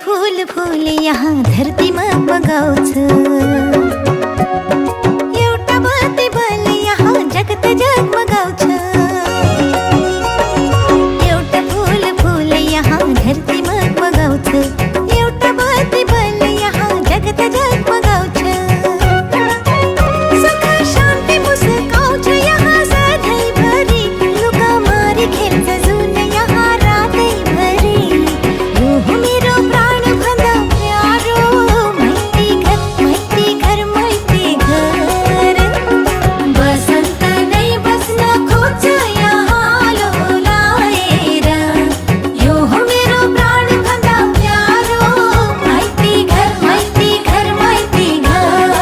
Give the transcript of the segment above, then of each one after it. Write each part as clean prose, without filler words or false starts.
फूल फूल यहाँ धरतीमा बगाउँछ, एउटा बत्ती बल यहाँ जगत जगमगाउँछ। एउटा फूल फूल यहाँ धरतीमा बगाउँछ, एउटा बत्ती बल यहाँ जगत जगमगाउँछ। सुख शान्ति मुस्काउँछ यहाँ सधैँभरि, लुकामारी खेल्छ जुन यहाँ रातैभरि। यो हो मेरो प्राण भन्दा प्यारो, मैती घर मैती घर। बसन्त नै बस्न खोज्छ यहाँ लोलाएर, यो हो मेरो प्राण भन्दा प्यारो, मैती घर मैती घर।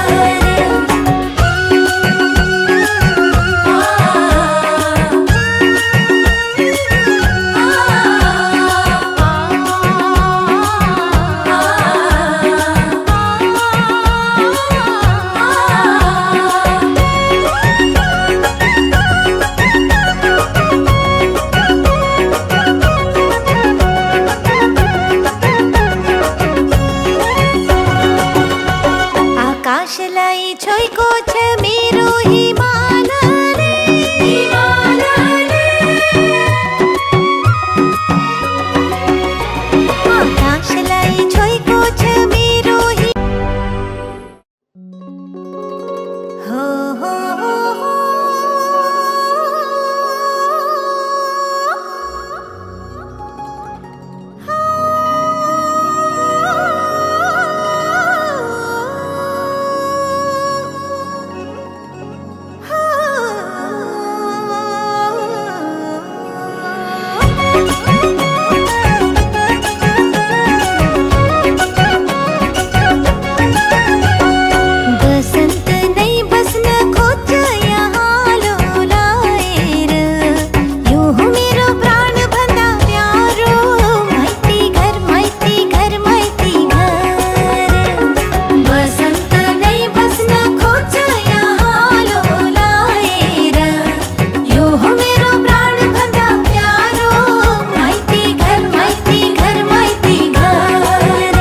आकाशलाई छोएको छ मेरो हिमालले, आकाशलाई छोएको छ मेरो हो हो हो। बसन्त नै बस्न खोज्छ यहाँ लोलाएर, यो हो मेरो प्राण भन्दा प्यारो, मैती घर मैती घर। बसन्त नै बस्न खोज्छ यहाँ लोलाएर, यो हो मेरो प्राण भन्दा प्यारो, मैती घर मैती घर।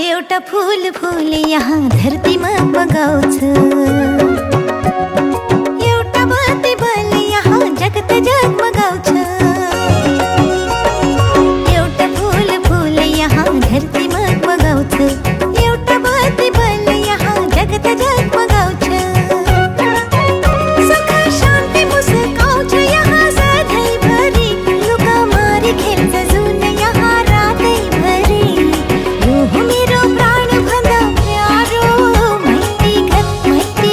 एउटा फूल फूल यहाँ धरतीमा बगाउँछ, एउटा बत्ती बल यहाँ जगत जगमगाउँछ। एउटा फूल फूल यहाँ धरतीमा बगाउँछ, एउटा बत्ती बल यहाँ जगत जगमगाउँछ। सुख शान्ति मुस्काउँछ यहाँ सधैँभरि, लुकामारी खेल्छ जुन यहाँ रातैभरि। यो हो मेरो प्राण भन्दा प्यारो, मैती घर मैती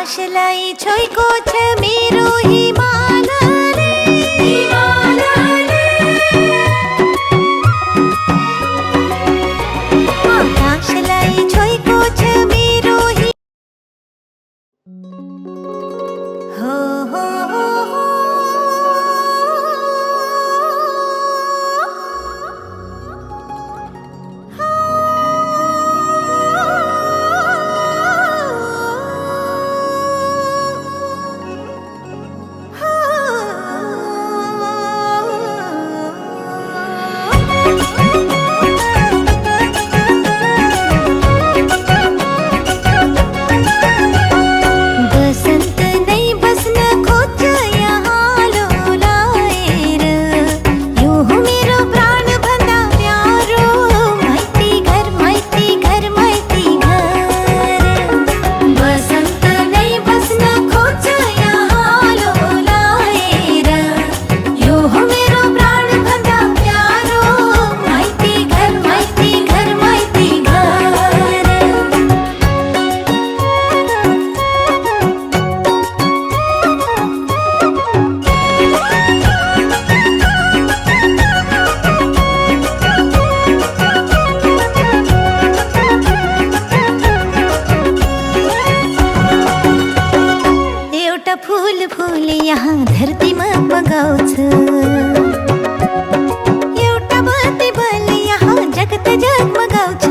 आकाश लाई छोइको छ मेरो हिमालले आकाश लाई छोइको छ मेरो हो हो हो फूल फूल यहाँ धरतीमा बगाउँछ एउटा बत्ती बल यहाँ जगत जगमगाउँछ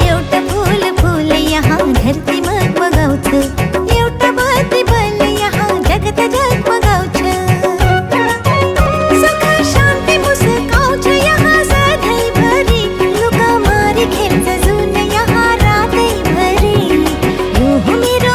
एउटा फूल फूल यहाँ धरतीमा बगाउँछ एउटा बत्ती बल यहाँ जगत जगमगाउँछ सुख शान्ति मुस्काउँछ यहाँ सधैँभरि लुका मारी खेल्छ जुन यहाँ रातैभरि यो हो मेरो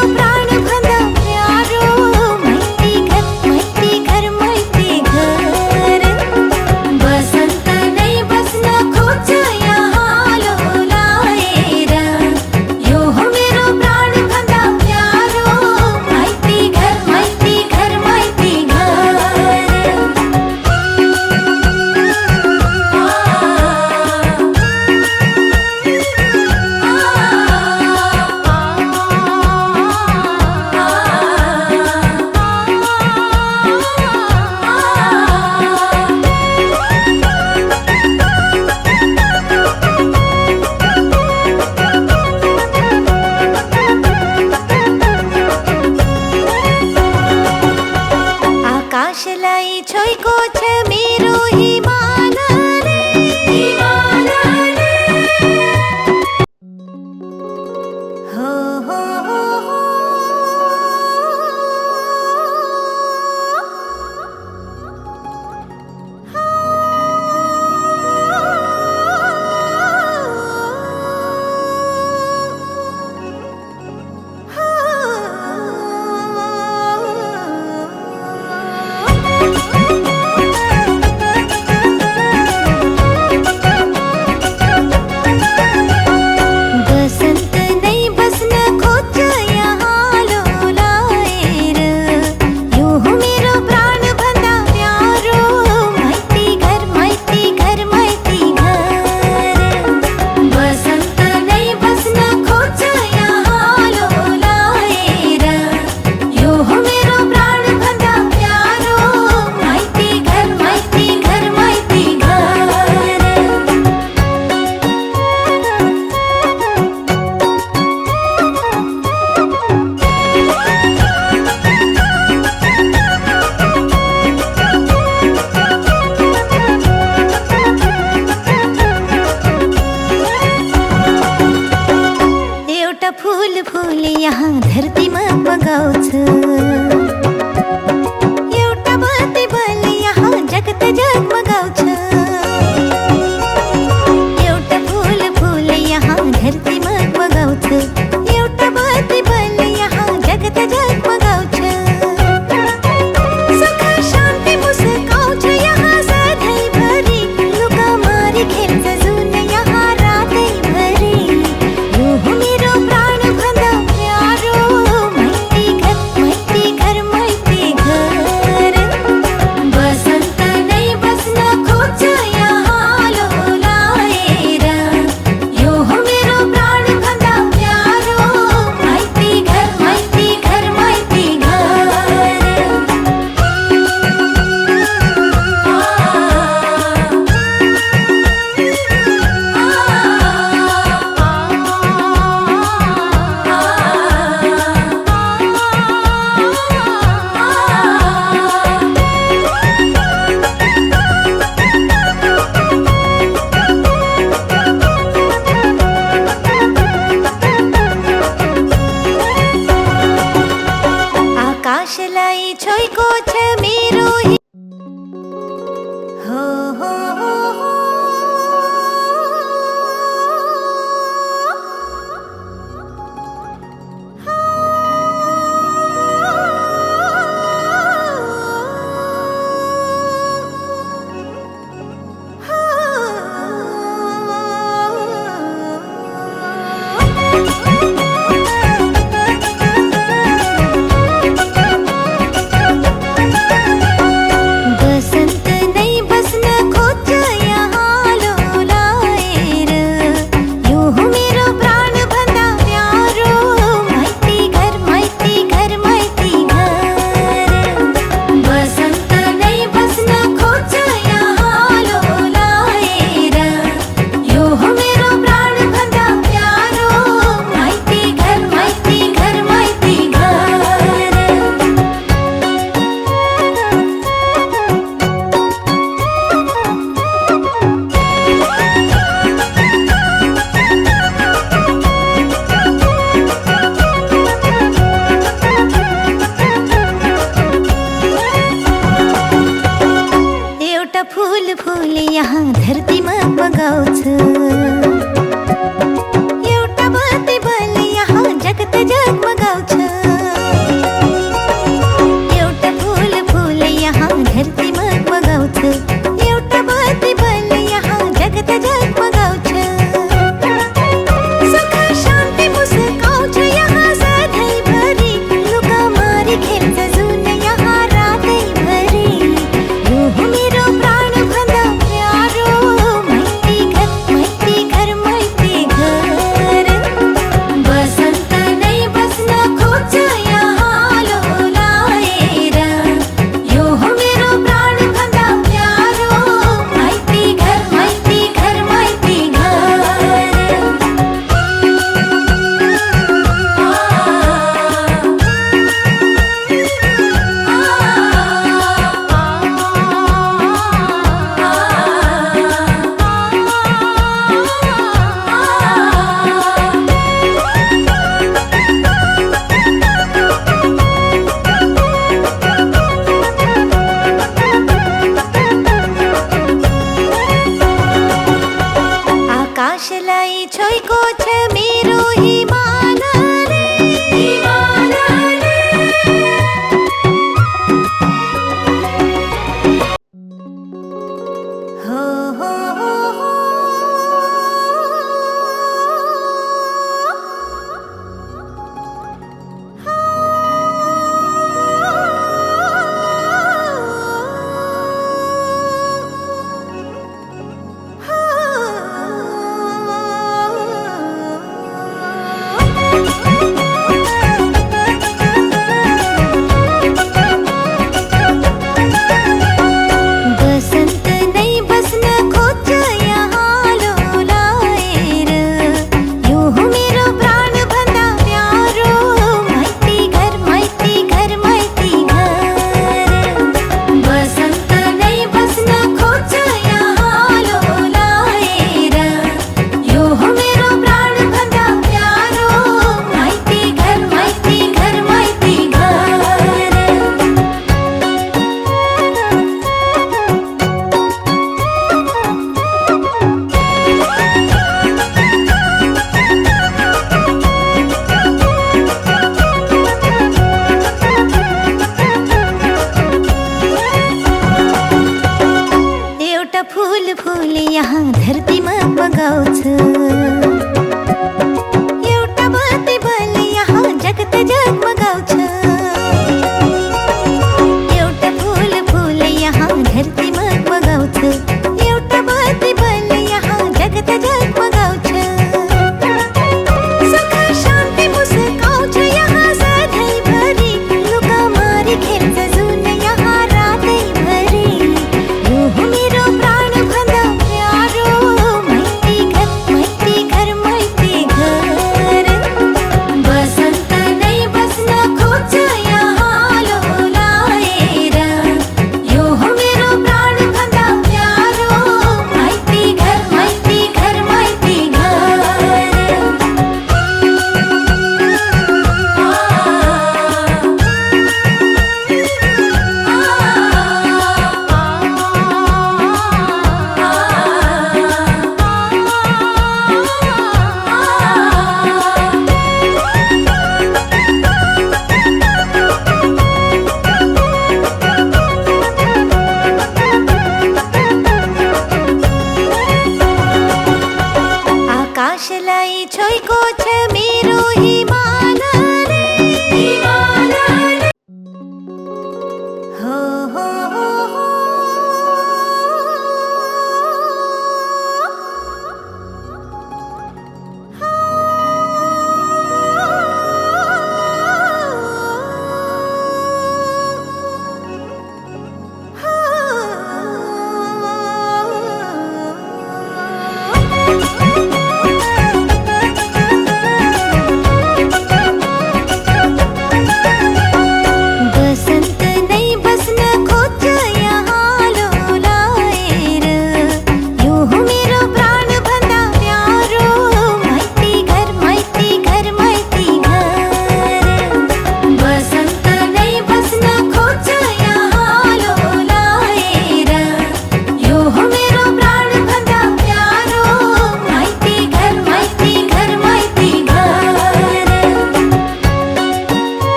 आकाशलाई छोइको छ मेरो हिमालले हो हो हो फूल फूल यहाँ धरतीमा बगाउँछ एउटा बत्ती बल यहाँ जगत जगमगाउँछ एउटा फूल फूल यहाँ धरतीमा बगाउँछ एउटा बत्ती बल यहाँ जगत जगमगाउँछ सुख शान्ति मुस्काउँछ यहाँ सधैँभरि लुका मारी खेल्छ जुन यहाँ रातैभरि यो हो मेरो प्राण भन्दा प्यारो माइती घर कोई को छे